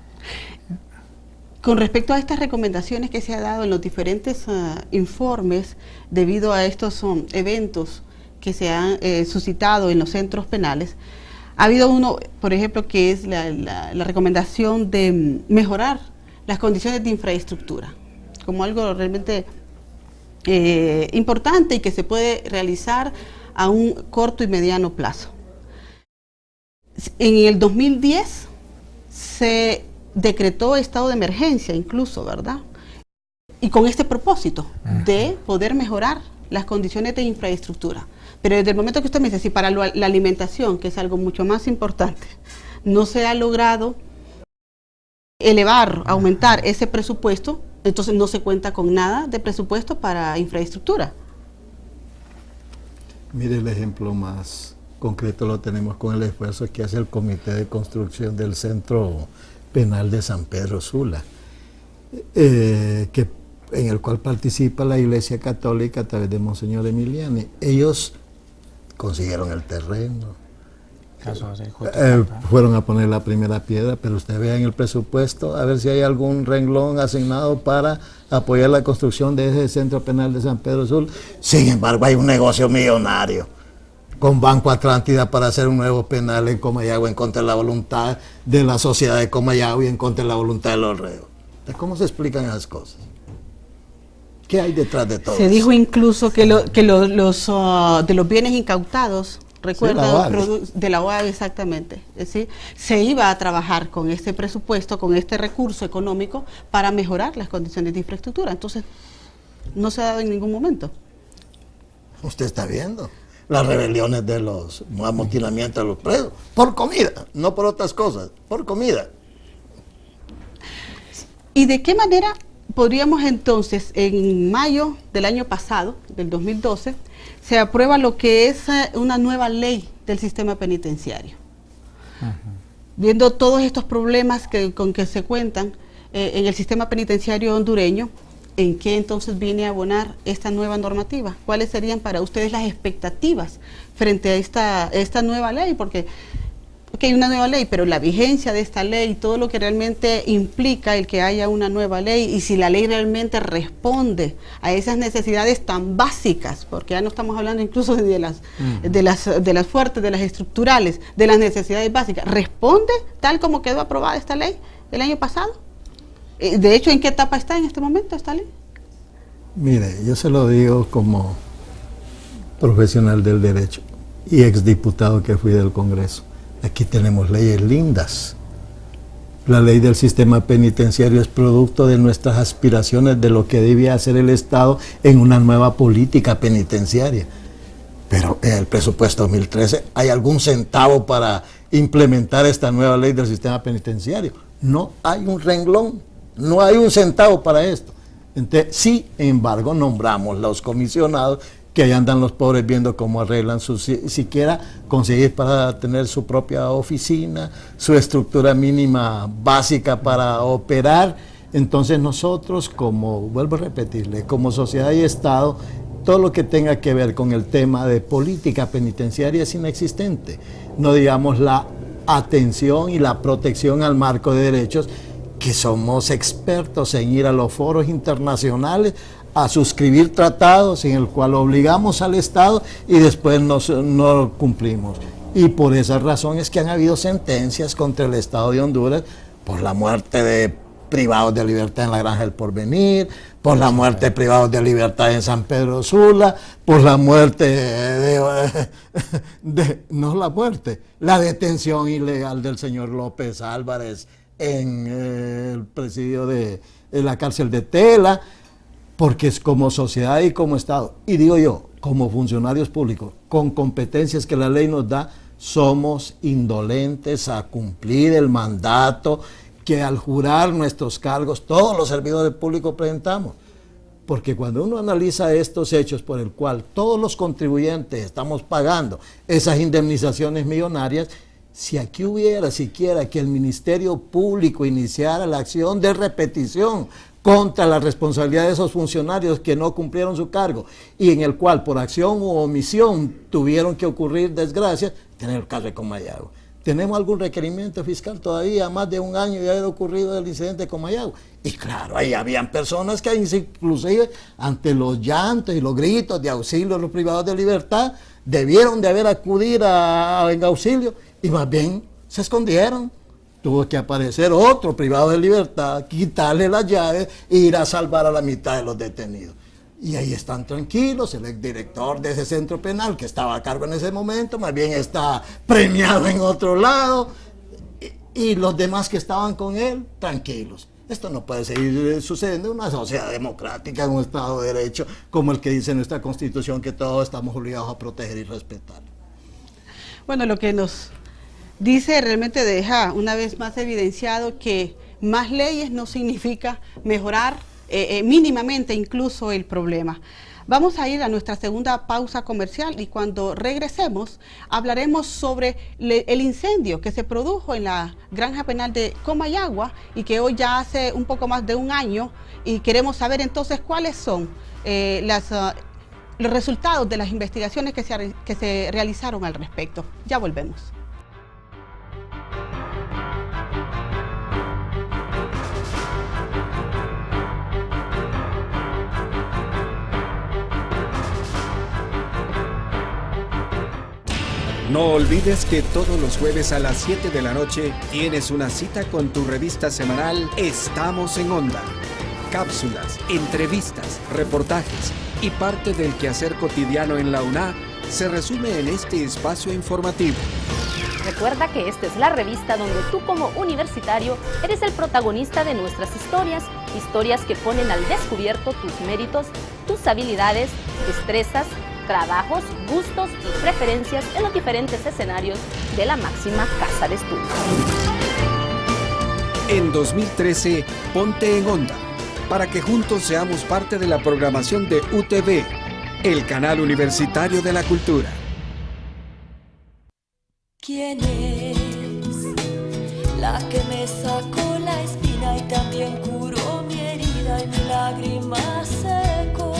Con respecto a estas recomendaciones que se ha dado en los diferentes informes debido a estos eventos que se han suscitado en los centros penales, ha habido uno, por ejemplo, que es la recomendación de mejorar las condiciones de infraestructura, como algo realmente importante y que se puede realizar a un corto y mediano plazo. En el 2010 se decretó estado de emergencia incluso, ¿verdad? Y con este propósito de poder mejorar las condiciones de infraestructura. Pero desde el momento que usted me dice, si para la alimentación, que es algo mucho más importante, no se ha logrado elevar, aumentar ese presupuesto, entonces no se cuenta con nada de presupuesto para infraestructura. Mire, el ejemplo más concreto lo tenemos con el esfuerzo que hace el Comité de Construcción del Centro Penal de San Pedro Sula, en el cual participa la Iglesia Católica a través de Monseñor Emiliani. Ellos consiguieron el terreno, fueron a poner la primera piedra, pero usted vea en el presupuesto a ver si hay algún renglón asignado para apoyar la construcción de ese Centro Penal de San Pedro Sula. Sin embargo, hay un negocio millonario con Banco Atlántida para hacer un nuevo penal en Comayagua en contra de la voluntad de la sociedad de Comayagua y en contra de la voluntad de los reos. ¿Cómo se explican esas cosas? ¿Qué hay detrás de todo Se eso? dijo incluso que de los bienes incautados, recuerda, sí, de la OAB exactamente, ¿sí? Se iba a trabajar con este presupuesto, con este recurso económico para mejorar las condiciones de infraestructura. Entonces, no se ha dado en ningún momento. Usted está viendo las rebeliones de los amotinamientos de los presos, por comida, no por otras cosas, por comida. ¿Y de qué manera podríamos entonces, en mayo del año pasado, del 2012, se aprueba lo que es una nueva ley del sistema penitenciario? Viendo todos estos problemas con que se cuentan en el sistema penitenciario hondureño, ¿en qué entonces viene a abonar esta nueva normativa? ¿Cuáles serían para ustedes las expectativas frente a esta nueva ley? Porque hay una nueva ley, pero la vigencia de esta ley, todo lo que realmente implica el que haya una nueva ley, y si la ley realmente responde a esas necesidades tan básicas, porque ya no estamos hablando incluso de las fuertes, de las estructurales, de las necesidades básicas, ¿responde tal como quedó aprobada esta ley el año pasado? De hecho, ¿en qué etapa está en este momento esta ley? Mire, yo se lo digo como profesional del derecho y exdiputado que fui del Congreso. Aquí tenemos leyes lindas. La ley del sistema penitenciario es producto de nuestras aspiraciones de lo que debía hacer el Estado en una nueva política penitenciaria. Pero en el presupuesto 2013, ¿hay algún centavo para implementar esta nueva ley del sistema penitenciario? No hay un renglón. No hay un centavo para esto. Entonces, sin embargo, nombramos los comisionados, que ahí andan los pobres viendo cómo arreglan siquiera conseguir para tener su propia oficina, su estructura mínima básica para operar. Entonces nosotros, como, vuelvo a repetirle, como sociedad y Estado, todo lo que tenga que ver con el tema de política penitenciaria es inexistente. No digamos la atención y la protección al marco de derechos, que somos expertos en ir a los foros internacionales a suscribir tratados en el cual obligamos al Estado y después no cumplimos. Y por esa razón es que han habido sentencias contra el Estado de Honduras por la muerte de privados de libertad en la Granja del Porvenir, por la muerte de privados de libertad en San Pedro Sula, por la muerte la detención ilegal del señor López Álvarez en el presidio de la cárcel de Tela, porque es como sociedad y como Estado, y digo yo, como funcionarios públicos, con competencias que la ley nos da, somos indolentes a cumplir el mandato que al jurar nuestros cargos todos los servidores públicos presentamos. Porque cuando uno analiza estos hechos por el cual todos los contribuyentes estamos pagando esas indemnizaciones millonarias, Si aquí hubiera siquiera que el Ministerio Público iniciara la acción de repetición contra la responsabilidad de esos funcionarios que no cumplieron su cargo y en el cual por acción u omisión tuvieron que ocurrir desgracias, tenemos el caso de Comayagua. ¿Tenemos algún requerimiento fiscal todavía? Más de un año ya ha ocurrido el incidente de Comayagua. Y claro, ahí habían personas que inclusive ante los llantos y los gritos de auxilio de los privados de libertad, debieron de haber acudido en auxilio y más bien se escondieron. Tuvo que aparecer otro privado de libertad, quitarle las llaves e ir a salvar a la mitad de los detenidos. Y ahí están tranquilos, el exdirector de ese centro penal que estaba a cargo en ese momento, más bien está premiado en otro lado, y los demás que estaban con él, tranquilos. Esto no puede seguir sucediendo en una sociedad democrática, en un Estado de Derecho, como el que dice nuestra Constitución, que todos estamos obligados a proteger y respetar. Bueno, lo que nos dice realmente deja una vez más evidenciado que más leyes no significa mejorar mínimamente incluso el problema. Vamos a ir a nuestra segunda pausa comercial y cuando regresemos hablaremos sobre el incendio que se produjo en la granja penal de Comayagua y que hoy ya hace un poco más de un año, y queremos saber entonces cuáles son los resultados de las investigaciones que se realizaron al respecto. Ya volvemos. No olvides que todos los jueves a las 7 de la noche tienes una cita con tu revista semanal Estamos en Onda. Cápsulas, entrevistas, reportajes y parte del quehacer cotidiano en la UNA se resume en este espacio informativo. Recuerda que esta es la revista donde tú como universitario eres el protagonista de nuestras historias, historias que ponen al descubierto tus méritos, tus habilidades, destrezas, trabajos, gustos y preferencias en los diferentes escenarios de la máxima casa de estudios. En 2013, ponte en Onda, para que juntos seamos parte de la programación de UTV, el canal universitario de la cultura. ¿Quién es la que me sacó la espina y también curó mi herida y mi lágrima secó?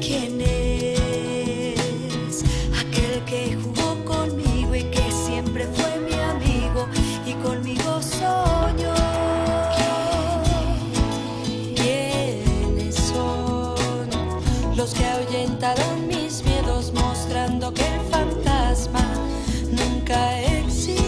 ¿Quién es aquel que jugó conmigo y que siempre fue mi amigo y conmigo soñó? ¿Quiénes son los que ahuyentaron mis miedos mostrando que el fantasma nunca existió?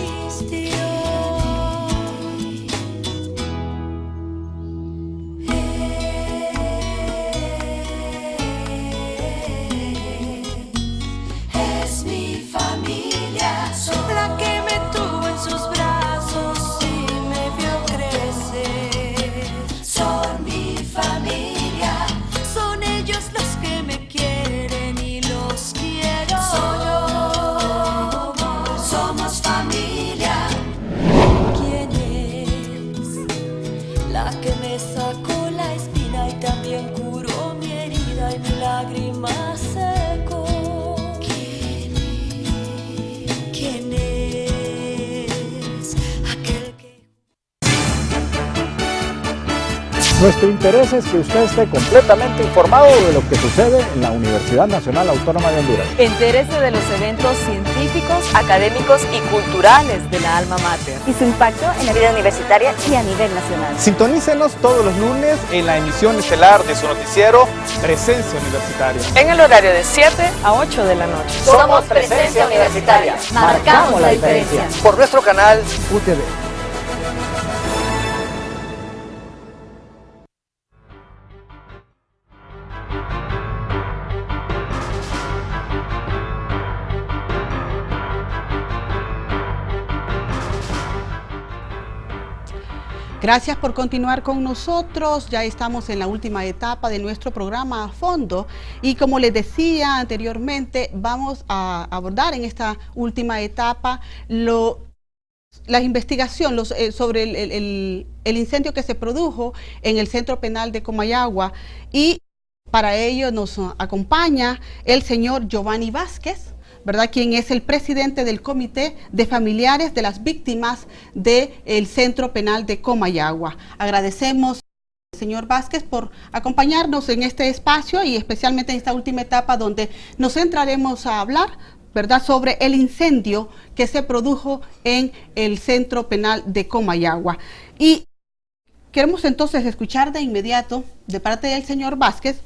Es mi familia, son la que me tuvo en sus brazos y me vio crecer. Son mi familia, son ellos los que me quieren y los quiero. Somos familia. ¿Quién es la que me sacó la espina y también curó mi herida y mi lágrima secó? ¿Quién es aquel que... Nuestro interés es que usted esté completamente informado de lo que sucede en la Universidad Nacional Autónoma de Honduras. Entérese de los eventos científicos, académicos y culturales de la Alma Mater y su impacto en la vida universitaria y a nivel nacional. Sintonícenos todos los lunes en la emisión estelar de su noticiero Presencia Universitaria, en el horario de 7 a 8 de la noche. Somos Presencia Universitaria. Marcamos la diferencia. Por nuestro canal UTV. Gracias por continuar con nosotros. Ya estamos en la última etapa de nuestro programa a fondo y como les decía anteriormente, vamos a abordar en esta última etapa la investigación sobre el incendio que se produjo en el centro penal de Comayagua, y para ello nos acompaña el señor Giovanni Vázquez, ¿verdad?, quien es el presidente del Comité de Familiares de las Víctimas del Centro Penal de Comayagua. Agradecemos al señor Vázquez por acompañarnos en este espacio y especialmente en esta última etapa donde nos centraremos a hablar, ¿verdad?, sobre el incendio que se produjo en el Centro Penal de Comayagua. Y queremos entonces escuchar de inmediato, de parte del señor Vázquez,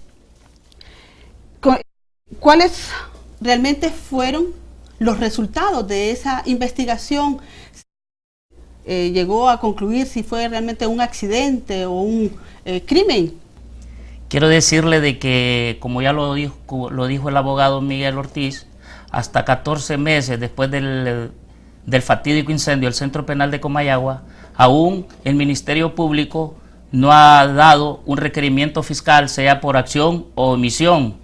cuáles realmente fueron los resultados de esa investigación. Llegó a concluir si fue realmente un accidente o un crimen. Quiero decirle de que, como ya lo dijo el abogado Miguel Ortiz, hasta 14 meses después del fatídico incendio del Centro Penal de Comayagua, aún el Ministerio Público no ha dado un requerimiento fiscal, sea por acción o omisión.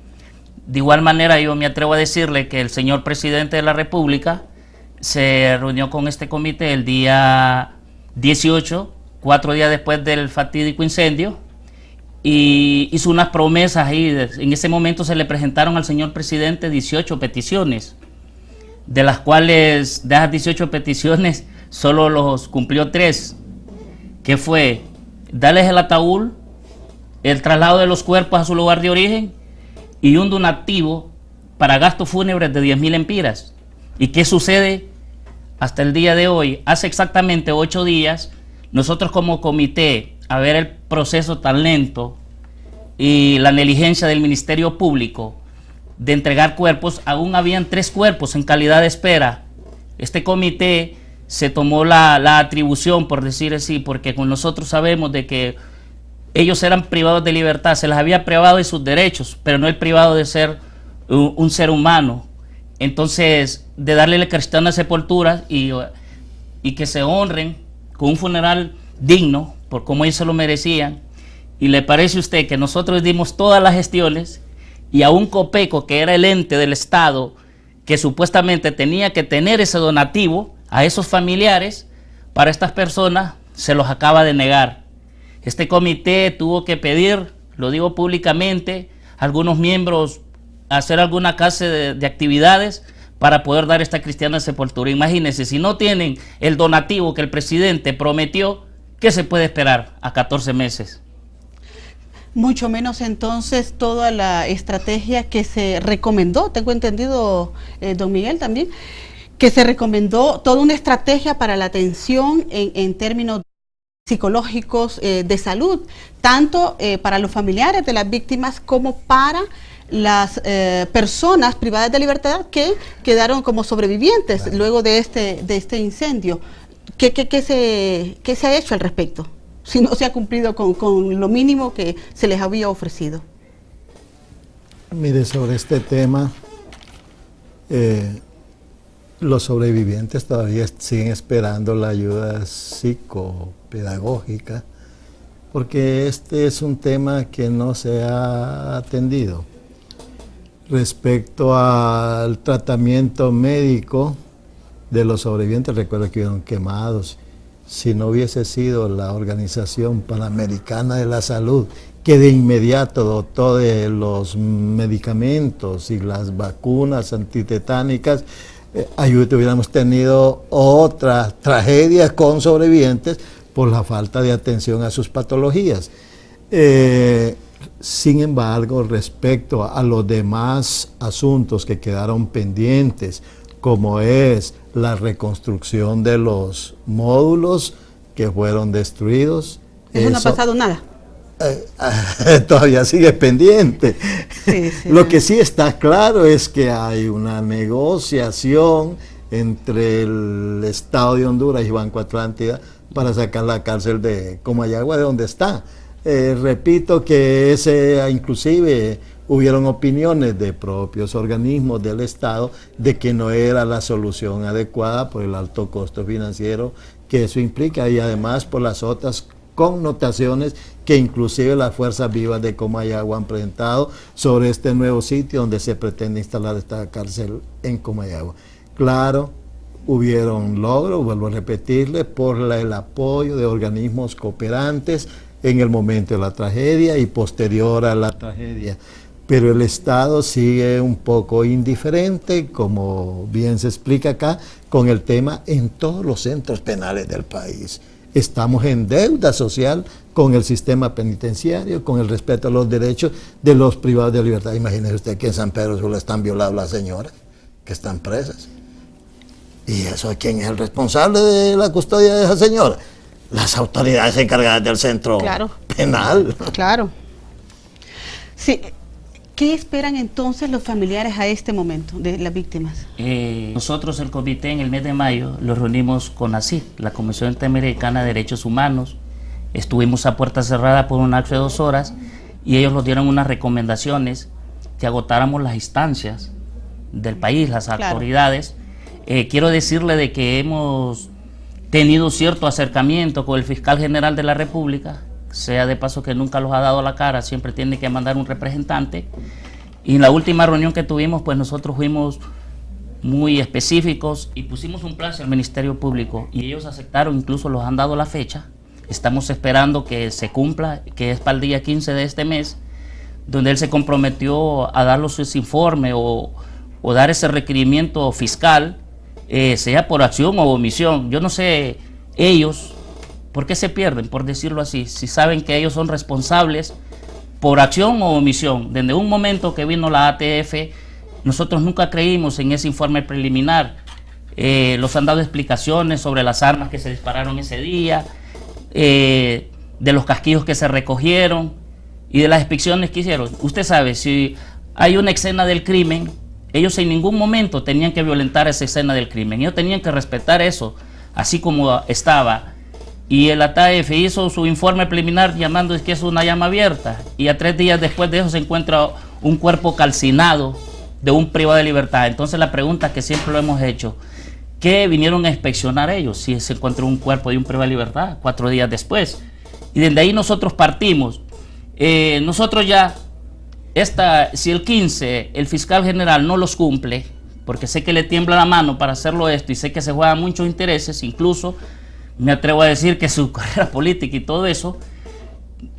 De igual manera, yo me atrevo a decirle que el señor presidente de la República se reunió con este comité el día 18, 4 días después del fatídico incendio, y hizo unas promesas ahí. En ese momento se le presentaron al señor presidente 18 peticiones, de las cuales de esas 18 peticiones solo los cumplió 3, que fue darles el ataúd, el traslado de los cuerpos a su lugar de origen y un donativo para gastos fúnebres de 10.000 lempiras. ¿Y qué sucede hasta el día de hoy? Hace exactamente 8 días, nosotros como comité, a ver el proceso tan lento y la negligencia del Ministerio Público de entregar cuerpos, aún habían 3 cuerpos en calidad de espera. Este comité se tomó la atribución, por decir así, porque con nosotros sabemos de que ellos eran privados de libertad, se les había privado de sus derechos, pero no el privado de ser un ser humano. Entonces, de darle la cristiana sepultura y que se honren con un funeral digno, por como ellos se lo merecían. ¿Y le parece a usted que nosotros dimos todas las gestiones y a un COPECO, que era el ente del Estado, que supuestamente tenía que tener ese donativo a esos familiares, para estas personas se los acaba de negar? Este comité tuvo que pedir, lo digo públicamente, a algunos miembros hacer alguna clase de actividades para poder dar esta cristiana sepultura. Imagínense, si no tienen el donativo que el presidente prometió, ¿qué se puede esperar a 14 meses? Mucho menos entonces toda la estrategia que se recomendó, tengo entendido, don Miguel también, que se recomendó toda una estrategia para la atención en términos psicológicos, de salud, tanto para los familiares de las víctimas como para las personas privadas de libertad que quedaron como sobrevivientes luego de este incendio. ¿Qué se ha hecho al respecto? Si no se ha cumplido con lo mínimo que se les había ofrecido. Mire, sobre este tema, los sobrevivientes todavía siguen esperando la ayuda psicopedagógica, porque este es un tema que no se ha atendido. Respecto al tratamiento médico de los sobrevivientes, recuerdo que fueron quemados. Si no hubiese sido la Organización Panamericana de la Salud, que de inmediato dotó de los medicamentos y las vacunas antitetánicas, hubiéramos tenido otra tragedia con sobrevivientes por la falta de atención a sus patologías. Sin embargo, respecto a los demás asuntos que quedaron pendientes, como es la reconstrucción de los módulos que fueron destruidos. Eso no ha pasado nada. Todavía sigue pendiente. Sí, sí. Lo que sí está claro es que hay una negociación entre el Estado de Honduras y Banco Atlántida para sacar la cárcel de Comayagua de donde está. Repito que inclusive hubieron opiniones de propios organismos del Estado de que no era la solución adecuada por el alto costo financiero que eso implica y además por las otras connotaciones que inclusive las fuerzas vivas de Comayagua han presentado sobre este nuevo sitio donde se pretende instalar esta cárcel en Comayagua. Claro, hubieron logros, vuelvo a repetirle, por el apoyo de organismos cooperantes en el momento de la tragedia y posterior a la tragedia. pero el Estado sigue un poco indiferente, como bien se explica acá, con el tema en todos los centros penales del país. Estamos en deuda social con el sistema penitenciario, con el respeto a los derechos de los privados de libertad. Imagínese usted que en San Pedro Sula están violadas las señoras que están presas. ¿Y eso quién es el responsable de la custodia de esa señora? Las autoridades encargadas del centro penal. Claro. Sí. ¿Qué esperan entonces los familiares a este momento de las víctimas? Nosotros, el comité, en el mes de mayo, los reunimos con ACID, la Comisión Interamericana de Derechos Humanos. Estuvimos a puerta cerrada por un acto de 2 horas y ellos nos dieron unas recomendaciones que agotáramos las instancias del país, las autoridades. Quiero decirle de que hemos tenido cierto acercamiento con el fiscal general de la República, sea de paso que nunca los ha dado la cara, siempre tiene que mandar un representante. Y en la última reunión que tuvimos, pues nosotros fuimos muy específicos y pusimos un plan al Ministerio Público y ellos aceptaron, incluso los han dado la fecha. Estamos esperando que se cumpla, que es para el día 15 de este mes, donde él se comprometió a darlos ese informe o dar ese requerimiento fiscal, sea por acción o omisión. Yo no sé ellos por qué se pierden, por decirlo así, si saben que ellos son responsables por acción o omisión. Desde un momento que vino la ATF, nosotros nunca creímos en ese informe preliminar. Los han dado explicaciones sobre las armas que se dispararon ese día, de los casquillos que se recogieron y de las inspecciones que hicieron. Usted sabe, si hay una escena del crimen, ellos en ningún momento tenían que violentar esa escena del crimen. Ellos tenían que respetar eso, así como estaba. Y el ATF hizo su informe preliminar llamando que es una llama abierta. Y a 3 días después de eso se encuentra un cuerpo calcinado de un privado de libertad. Entonces la pregunta que siempre lo hemos hecho, ¿qué vinieron a inspeccionar ellos si se encontró un cuerpo de un privado de libertad 4 días después? Y desde ahí nosotros partimos. Nosotros ya, si el 15 el fiscal general no los cumple, porque sé que le tiembla la mano para hacerlo esto y sé que se juegan muchos intereses, incluso me atrevo a decir que su carrera política y todo eso,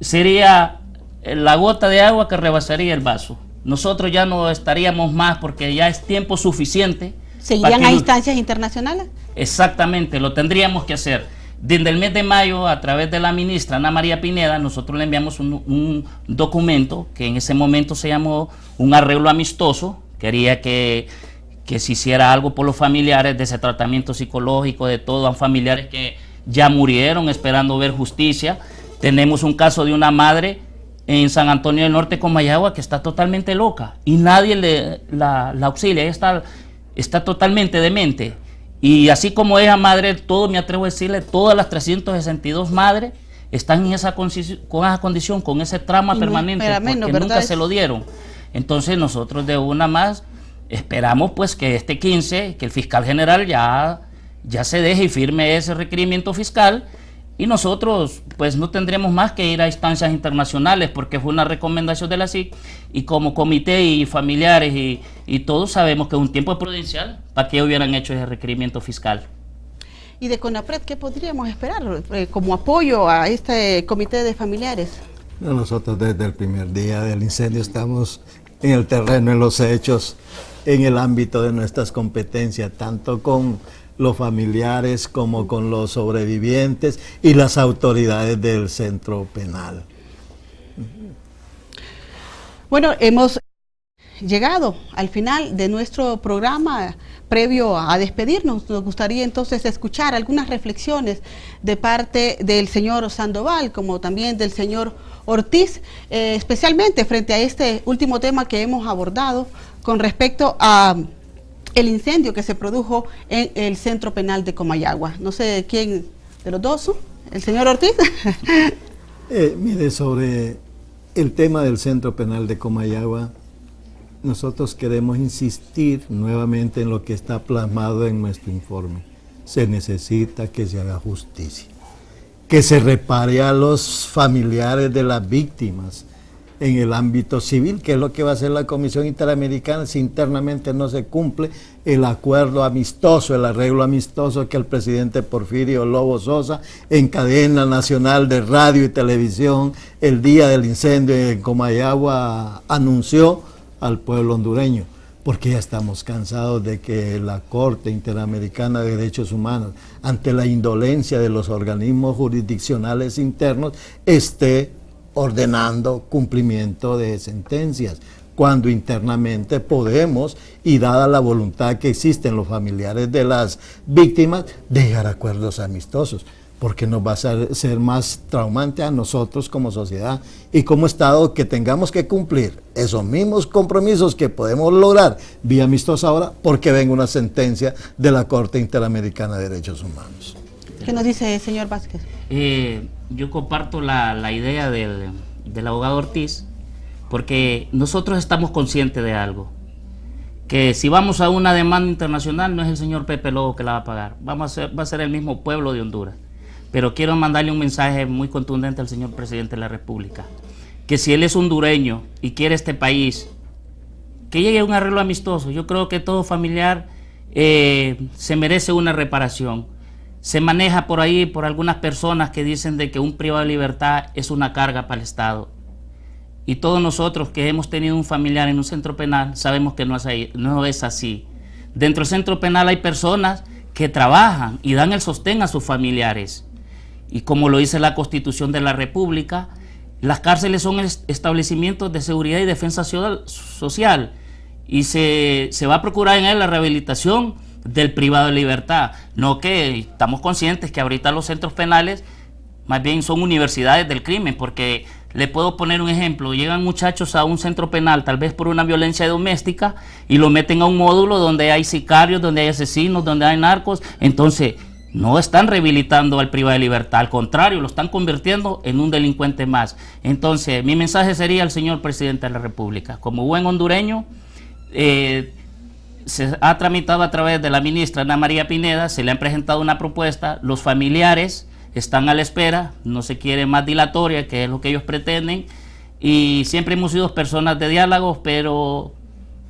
sería la gota de agua que rebasaría el vaso. Nosotros ya no estaríamos más porque ya es tiempo suficiente. ¿Seguirían a instancias internacionales? Exactamente, lo tendríamos que hacer. Desde el mes de mayo, a través de la ministra Ana María Pineda, nosotros le enviamos un documento que en ese momento se llamó un arreglo amistoso. Quería que se hiciera algo por los familiares de ese tratamiento psicológico, de todos los familiares que ya murieron esperando ver justicia. Tenemos un caso de una madre en San Antonio del Norte, Comayagua, que está totalmente loca y nadie la auxilia. Ella está totalmente demente. Y así como esa madre, me atrevo a decirle, todas las 362 madres están en esa condición, con ese trauma permanente, porque nunca se lo dieron. Entonces nosotros de una más esperamos pues que este 15, que el fiscal general ya se deje y firme ese requerimiento fiscal, y nosotros pues no tendremos más que ir a instancias internacionales porque fue una recomendación de la SIC, y como comité y familiares y todos sabemos que es un tiempo prudencial para que hubieran hecho ese requerimiento fiscal. ¿Y de CONAPRED qué podríamos esperar como apoyo a este comité de familiares? Nosotros desde el primer día del incendio estamos en el terreno, en los hechos, en el ámbito de nuestras competencias, tanto con los familiares como con los sobrevivientes y las autoridades del centro penal. Bueno, hemos llegado al final de nuestro programa. Previo a despedirnos, nos gustaría entonces escuchar algunas reflexiones de parte del señor Sandoval, como también del señor Ortiz, especialmente frente a este último tema que hemos abordado con respecto a el incendio que se produjo en el centro penal de Comayagua. No sé quién de los dos, el señor Ortiz. Mire, sobre el tema del centro penal de Comayagua, nosotros queremos insistir nuevamente en lo que está plasmado en nuestro informe. Se necesita que se haga justicia, que se repare a los familiares de las víctimas, en el ámbito civil, que es lo que va a hacer la Comisión Interamericana si internamente no se cumple el acuerdo amistoso, el arreglo amistoso que el presidente Porfirio Lobo Sosa en cadena nacional de radio y televisión el día del incendio en Comayagua anunció al pueblo hondureño, porque ya estamos cansados de que la Corte Interamericana de Derechos Humanos, ante la indolencia de los organismos jurisdiccionales internos, esté ordenando cumplimiento de sentencias, cuando internamente podemos, y dada la voluntad que existe en los familiares de las víctimas, de llegar a acuerdos amistosos, porque nos va a ser más traumante a nosotros como sociedad y como Estado que tengamos que cumplir esos mismos compromisos que podemos lograr vía amistosa ahora, porque venga una sentencia de la Corte Interamericana de Derechos Humanos. ¿Qué nos dice, señor Vázquez? Yo comparto la idea del abogado Ortiz, porque nosotros estamos conscientes de algo, que si vamos a una demanda internacional no es el señor Pepe Lobo que la va a pagar, va a ser el mismo pueblo de Honduras. Pero quiero mandarle un mensaje muy contundente al señor presidente de la República, que si él es hondureño y quiere este país, que llegue a un arreglo amistoso. Yo creo que todo familiar se merece una reparación. Se maneja por ahí por algunas personas que dicen de que un privado de libertad es una carga para el Estado. Y todos nosotros que hemos tenido un familiar en un centro penal sabemos que no es así. Dentro del centro penal hay personas que trabajan y dan el sostén a sus familiares. Y como lo dice la Constitución de la República, las cárceles son establecimientos de seguridad y defensa social. Y se va a procurar en él la rehabilitación del privado de libertad. No, que estamos conscientes que ahorita los centros penales más bien son universidades del crimen, porque le puedo poner un ejemplo: llegan muchachos a un centro penal tal vez por una violencia doméstica y lo meten a un módulo donde hay sicarios, donde hay asesinos, donde hay narcos. Entonces no están rehabilitando al privado de libertad, al contrario, lo están convirtiendo en un delincuente más. Entonces mi mensaje sería al señor presidente de la República: como buen hondureño, se ha tramitado a través de la ministra Ana María Pineda, se le han presentado una propuesta, los familiares están a la espera, no se quiere más dilatoria, que es lo que ellos pretenden, y siempre hemos sido personas de diálogos, pero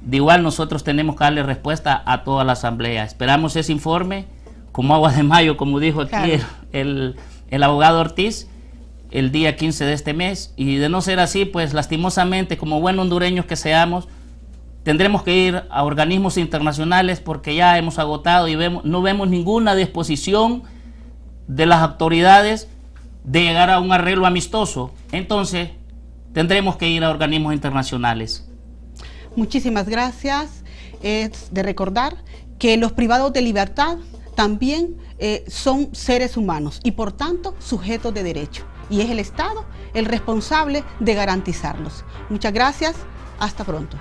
de igual nosotros tenemos que darle respuesta a toda la asamblea. Esperamos ese informe como agua de mayo, como dijo aquí el abogado Ortiz, el día 15 de este mes, y de no ser así, pues lastimosamente, como buenos hondureños que seamos, tendremos que ir a organismos internacionales, porque ya hemos agotado y no vemos ninguna disposición de las autoridades de llegar a un arreglo amistoso. Entonces tendremos que ir a organismos internacionales. Muchísimas gracias. Es de recordar que los privados de libertad también son seres humanos y por tanto sujetos de derecho, y es el Estado el responsable de garantizarlos. Muchas gracias, hasta pronto.